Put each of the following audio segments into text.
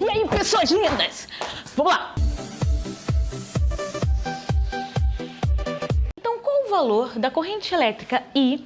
E aí, pessoas lindas? Vamos lá! Então, qual o valor da corrente elétrica I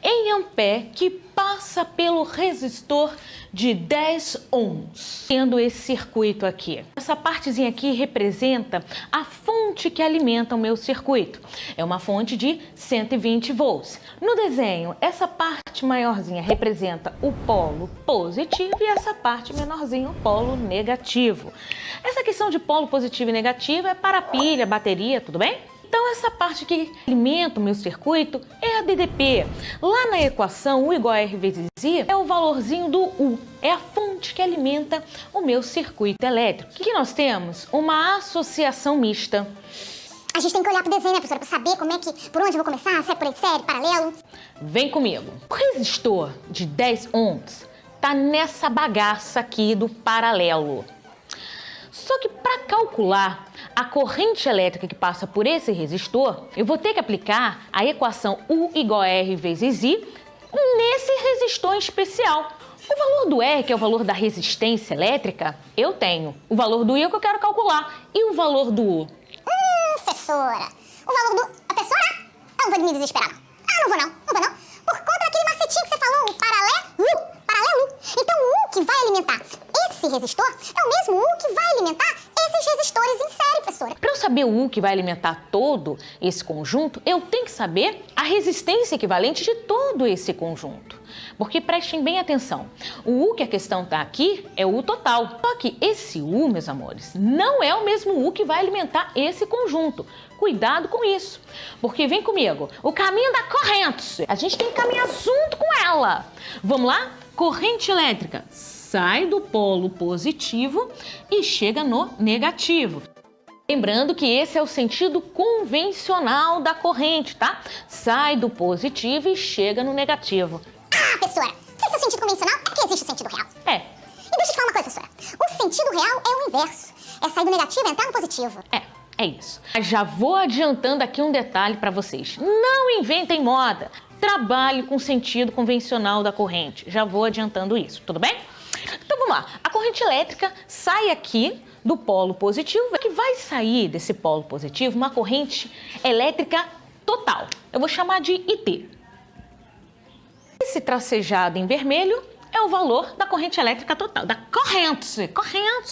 em ampere que passa pelo resistor de 10 ohms? Tendo esse circuito aqui. Essa partezinha aqui representa a fonte que alimenta o meu circuito. É uma fonte de 120 volts. No desenho, essa parte maiorzinha representa o polo positivo e essa parte menorzinha o polo negativo. Essa questão de polo positivo e negativo é para a pilha, bateria, tudo bem? Então, essa parte que alimenta o meu circuito é a DDP. Lá na equação, U igual a R vezes I é o valorzinho do U. É a fonte que alimenta o meu circuito elétrico. O que nós temos? Uma associação mista. A gente tem que olhar pro desenho, né, professora, pra saber por onde eu vou começar, se é por série, paralelo. Vem comigo. O resistor de 10 ohms tá nessa bagaça aqui do paralelo. Só que para calcular a corrente elétrica que passa por esse resistor, eu vou ter que aplicar a equação U igual a R vezes I nesse resistor em especial. O valor do R, que é o valor da resistência elétrica, eu tenho. O valor do I é o que eu quero calcular. E o valor do U? Professora, o valor do... Professora? Eu não vou me desesperar, não. Não vou não. Por conta daquele macetinho que você falou, o paralelo. Então o U que vai alimentar esse resistor é o mesmo U que vai alimentar esses resistores em série, professora. Para eu saber o U que vai alimentar todo esse conjunto, eu tenho que saber a resistência equivalente de todo esse conjunto. Porque prestem bem atenção, o U que a questão está aqui é o U total. Só que esse U, meus amores, não é o mesmo U que vai alimentar esse conjunto. Cuidado com isso, porque vem comigo, o caminho da corrente, a gente tem que caminhar junto com ela. Vamos lá? Corrente elétrica sai do polo positivo e chega no negativo. Lembrando que esse é o sentido convencional da corrente, tá? Sai do positivo e chega no negativo. Professora, se esse é o sentido convencional, é que existe o sentido real. É. E deixa eu te falar uma coisa, professora. O sentido real é o inverso. É sair do negativo e entrar no positivo. É isso. Já vou adiantando aqui um detalhe para vocês. Não inventem moda. Trabalhe com o sentido convencional da corrente. Já vou adiantando isso, tudo bem? Então vamos lá. A corrente elétrica sai aqui do polo positivo, que vai sair desse polo positivo uma corrente elétrica total. Eu vou chamar de IT. Esse tracejado em vermelho é o valor da corrente elétrica total, da corrente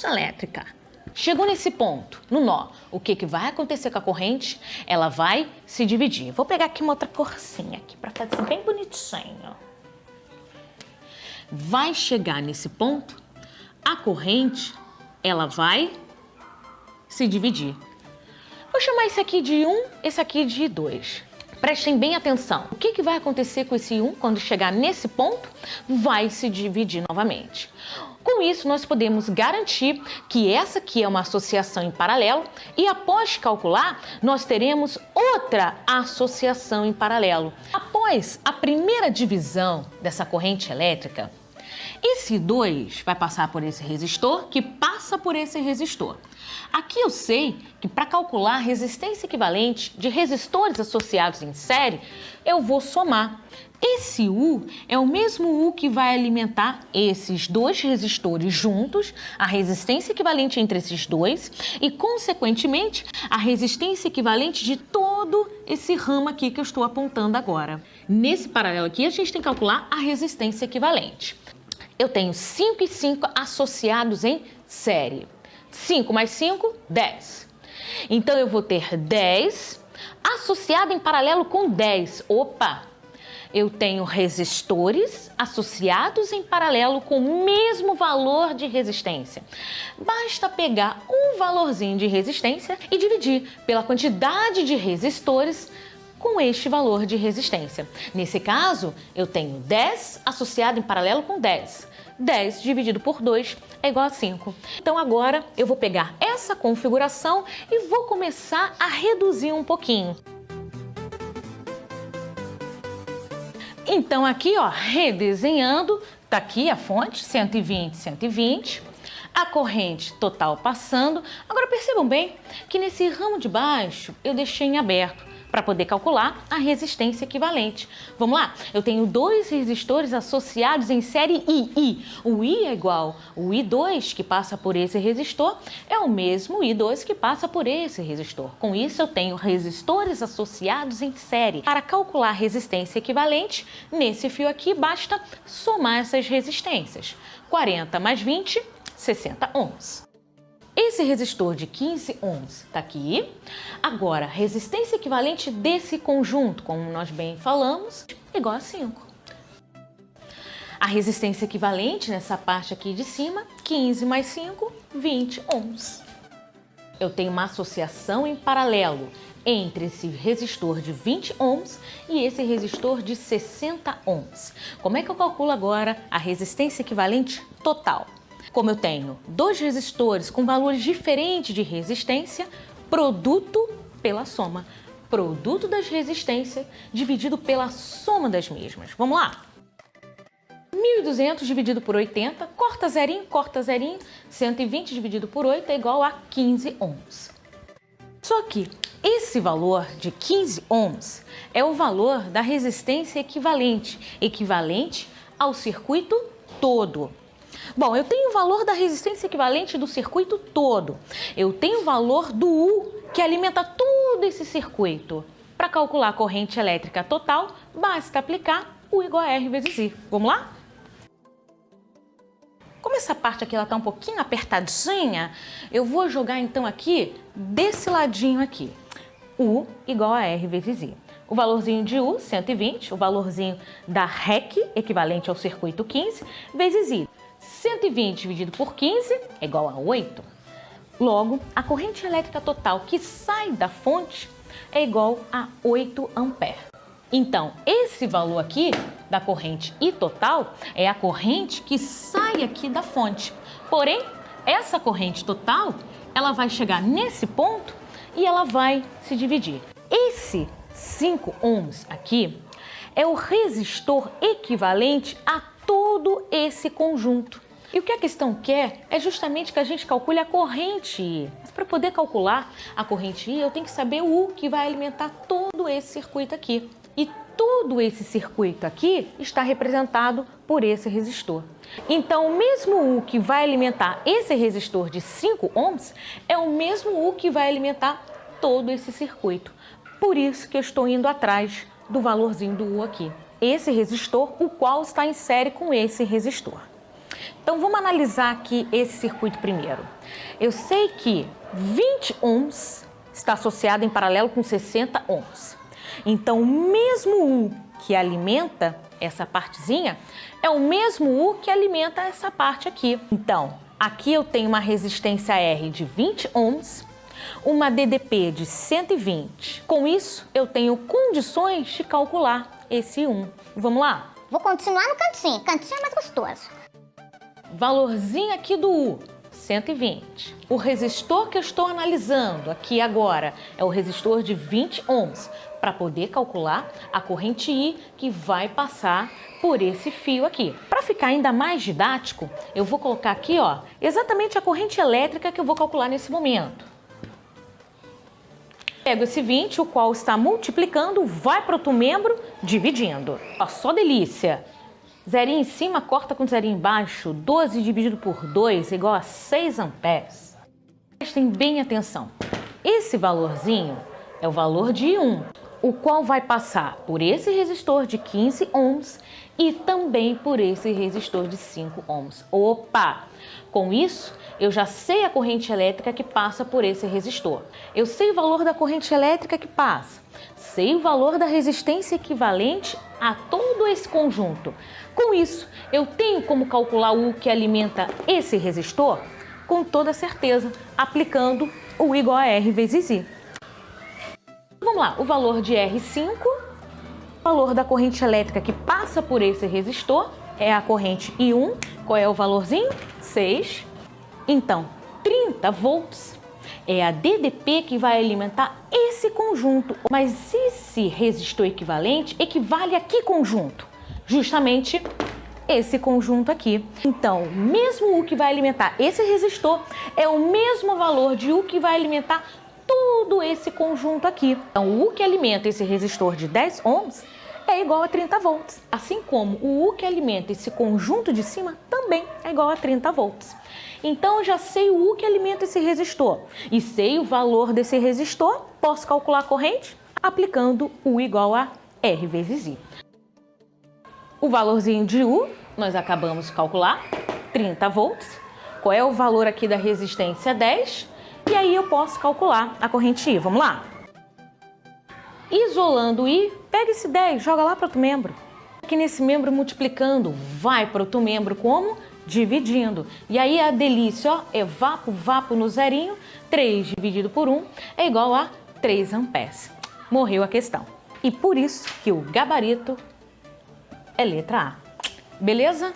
elétrica. Chegou nesse ponto, no nó, o que vai acontecer com a corrente? Ela vai se dividir. Vou pegar aqui uma outra corzinha aqui para fazer bem bonitinho. Vai chegar nesse ponto, a corrente, ela vai se dividir. Vou chamar esse aqui de 1, esse aqui de 2. Prestem bem atenção. O que vai acontecer com esse 1 quando chegar nesse ponto? Vai se dividir novamente. Com isso, nós podemos garantir que essa aqui é uma associação em paralelo e após calcular, nós teremos outra associação em paralelo. Após a primeira divisão dessa corrente elétrica, esse 2 vai passar por esse resistor, que passa por esse resistor. Aqui eu sei que para calcular a resistência equivalente de resistores associados em série, eu vou somar. Esse U é o mesmo U que vai alimentar esses dois resistores juntos, a resistência equivalente entre esses dois e, consequentemente, a resistência equivalente de todo esse ramo aqui que eu estou apontando agora. Nesse paralelo aqui, a gente tem que calcular a resistência equivalente. Eu tenho 5 e 5 associados em série. 5 mais 5, 10. Então, eu vou ter 10 associado em paralelo com 10. Opa! Eu tenho resistores associados em paralelo com o mesmo valor de resistência. Basta pegar um valorzinho de resistência e dividir pela quantidade de resistores com este valor de resistência. Nesse caso, eu tenho 10 associado em paralelo com 10. 10 dividido por 2 é igual a 5. Então agora eu vou pegar essa configuração e vou começar a reduzir um pouquinho. Então aqui, ó, redesenhando, tá aqui a fonte, 120, 120, a corrente total passando. Agora percebam bem que nesse ramo de baixo eu deixei em aberto. para poder calcular a resistência equivalente. Vamos lá? Eu tenho dois resistores associados em série I. O I é igual o I2 que passa por esse resistor, é o mesmo I2 que passa por esse resistor. Com isso, eu tenho resistores associados em série. Para calcular a resistência equivalente, nesse fio aqui, basta somar essas resistências. 40 mais 20, 60 ohms. Esse resistor de 15 ohms está aqui. Agora, resistência equivalente desse conjunto, como nós bem falamos, igual a 5. A resistência equivalente nessa parte aqui de cima, 15 mais 5, 20 ohms. Eu tenho uma associação em paralelo entre esse resistor de 20 ohms e esse resistor de 60 ohms. Como é que eu calculo agora a resistência equivalente total? Como eu tenho dois resistores com valores diferentes de resistência, produto pela soma. Produto das resistências dividido pela soma das mesmas. Vamos lá? 1.200 dividido por 80, corta zerinho, 120 dividido por 8 é igual a 15 ohms. Só que esse valor de 15 ohms é o valor da resistência equivalente ao circuito todo. Bom, eu tenho o valor da resistência equivalente do circuito todo. Eu tenho o valor do U, que alimenta todo esse circuito. Para calcular a corrente elétrica total, basta aplicar U igual a R vezes I. Vamos lá? Como essa parte aqui está um pouquinho apertadinha, eu vou jogar então aqui desse ladinho aqui. U igual a R vezes I. O valorzinho de U, 120, o valorzinho da REC, equivalente ao circuito 15, vezes I. 120 dividido por 15 é igual a 8. Logo, a corrente elétrica total que sai da fonte é igual a 8 amperes. Então, esse valor aqui da corrente I total é a corrente que sai aqui da fonte. Porém, essa corrente total, ela vai chegar nesse ponto e ela vai se dividir. Esse 5 ohms aqui é o resistor equivalente a todo esse conjunto. E o que a questão quer é justamente que a gente calcule a corrente I. Mas para poder calcular a corrente I, eu tenho que saber o U que vai alimentar todo esse circuito aqui. E todo esse circuito aqui está representado por esse resistor. Então, o mesmo U que vai alimentar esse resistor de 5 ohms é o mesmo U que vai alimentar todo esse circuito. Por isso que eu estou indo atrás do valorzinho do U aqui. Esse resistor, o qual está em série com esse resistor. Então, vamos analisar aqui esse circuito primeiro. Eu sei que 20 ohms está associado em paralelo com 60 ohms. Então, o mesmo U que alimenta essa partezinha é o mesmo U que alimenta essa parte aqui. Então, aqui eu tenho uma resistência R de 20 ohms, uma DDP de 120. Com isso, eu tenho condições de calcular esse 1. Vamos lá? Vou continuar no cantinho. Cantinho é mais gostoso. Valorzinho aqui do U, 120. O resistor que eu estou analisando aqui agora é o resistor de 20 ohms, para poder calcular a corrente I que vai passar por esse fio aqui. Para ficar ainda mais didático, eu vou colocar aqui, ó, exatamente a corrente elétrica que eu vou calcular nesse momento. Pego esse 20, o qual está multiplicando, vai para outro membro, dividindo. Ó, só delícia! Zerinho em cima corta com zerinho embaixo, 12 dividido por 2 é igual a 6 amperes. Prestem bem atenção. Esse valorzinho é o valor de I1, o qual vai passar por esse resistor de 15 ohms e também por esse resistor de 5 ohms. Opa! Com isso, eu já sei a corrente elétrica que passa por esse resistor. Eu sei o valor da corrente elétrica que passa. Sei o valor da resistência equivalente a todo esse conjunto. Com isso, eu tenho como calcular o U que alimenta esse resistor? Com toda certeza, aplicando o U igual a R vezes I. Vamos lá, o valor de R5, o valor da corrente elétrica que passa por esse resistor é a corrente I1. Qual é o valorzinho? 6. Então, 30 volts é a DDP que vai alimentar esse conjunto. Mas esse resistor equivalente equivale a que conjunto? Justamente esse conjunto aqui. Então, mesmo U que vai alimentar esse resistor é o mesmo valor de U que vai alimentar todo todo esse conjunto aqui. Então, o U que alimenta esse resistor de 10 ohms é igual a 30 volts. Assim como o U que alimenta esse conjunto de cima também é igual a 30 volts. Então, eu já sei o U que alimenta esse resistor e sei o valor desse resistor, posso calcular a corrente aplicando U igual a R vezes I. O valorzinho de U nós acabamos de calcular, 30 volts. Qual é o valor aqui da resistência 10? E aí eu posso calcular a corrente I. Vamos lá? Isolando I, pega esse 10, joga lá para outro membro. Aqui nesse membro multiplicando, vai para outro membro como? Dividindo. E aí a delícia, ó, é vapo no zerinho, 3 dividido por 1 é igual a 3 amperes. Morreu a questão. E por isso que o gabarito é letra A. Beleza?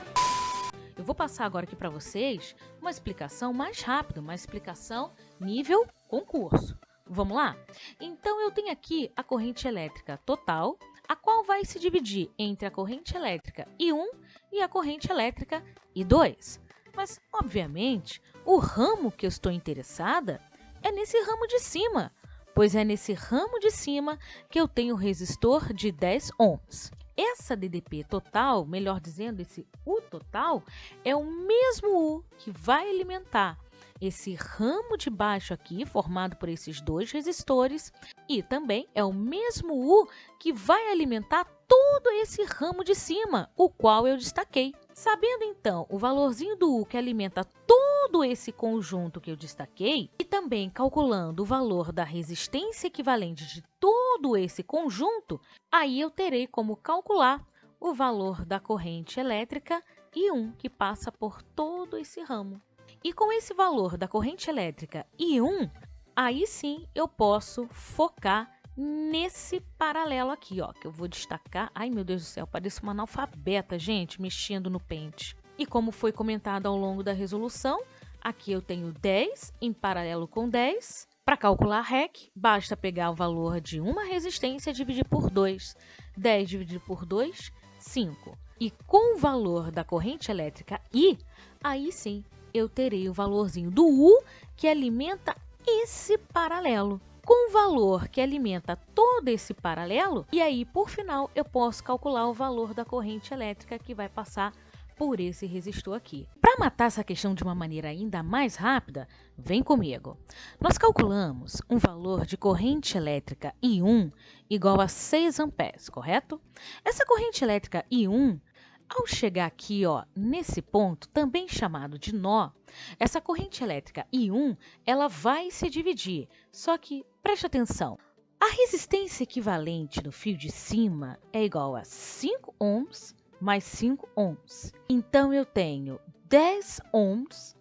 Eu vou passar agora aqui para vocês uma explicação mais rápida, uma explicação nível concurso. Vamos lá? Então, eu tenho aqui a corrente elétrica total, a qual vai se dividir entre a corrente elétrica I1 e a corrente elétrica I2. Mas, obviamente, o ramo que eu estou interessada é nesse ramo de cima, pois é nesse ramo de cima que eu tenho o resistor de 10 ohms. Essa DDP total, melhor dizendo, esse U total, é o mesmo U que vai alimentar esse ramo de baixo aqui, formado por esses dois resistores, e também é o mesmo U que vai alimentar todo esse ramo de cima, o qual eu destaquei. Sabendo então o valorzinho do U que alimenta todo esse conjunto que eu destaquei, e também calculando o valor da resistência equivalente de todo esse conjunto, aí eu terei como calcular o valor da corrente elétrica I1 que passa por todo esse ramo. E com esse valor da corrente elétrica I1, aí sim eu posso focar nesse paralelo aqui, ó, que eu vou destacar. Ai, meu Deus do céu, parece uma analfabeta, gente, mexendo no pente. E como foi comentado ao longo da resolução, aqui eu tenho 10 em paralelo com 10. Para calcular REC, basta pegar o valor de uma resistência e dividir por 2. 10 dividido por 2, 5. E com o valor da corrente elétrica I, aí sim eu terei o valorzinho do U que alimenta esse paralelo, com o valor que alimenta todo esse paralelo, e aí, por final, eu posso calcular o valor da corrente elétrica que vai passar por esse resistor aqui. Para matar essa questão de uma maneira ainda mais rápida, vem comigo. Nós calculamos um valor de corrente elétrica I1 igual a 6 amperes, correto? Essa corrente elétrica I1, ao chegar aqui, ó, nesse ponto, também chamado de nó, essa corrente elétrica I1, ela vai se dividir. Só que, preste atenção, a resistência equivalente no fio de cima é igual a 5 ohms mais 5 ohms. Então, eu tenho 10 ohms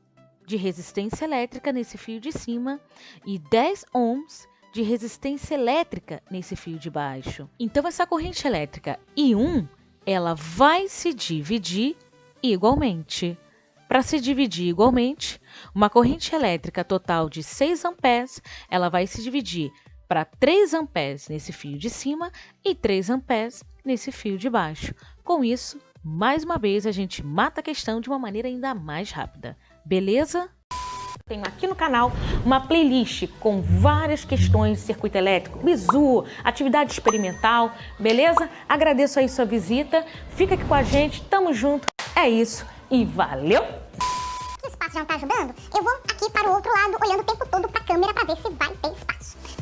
de resistência elétrica nesse fio de cima e 10 ohms de resistência elétrica nesse fio de baixo. Então, essa corrente elétrica I1, ela vai se dividir igualmente. Para se dividir igualmente, uma corrente elétrica total de 6 amperes, ela vai se dividir para 3 amperes nesse fio de cima e 3 amperes nesse fio de baixo. Com isso, mais uma vez, a gente mata a questão de uma maneira ainda mais rápida. Beleza? Tenho aqui no canal uma playlist com várias questões de circuito elétrico, bizu, atividade experimental, beleza? Agradeço aí sua visita, fica aqui com a gente, tamo junto, é isso e valeu! O espaço já não tá ajudando? Eu vou aqui para o outro lado, olhando o tempo todo para a câmera para ver se vai ter espaço.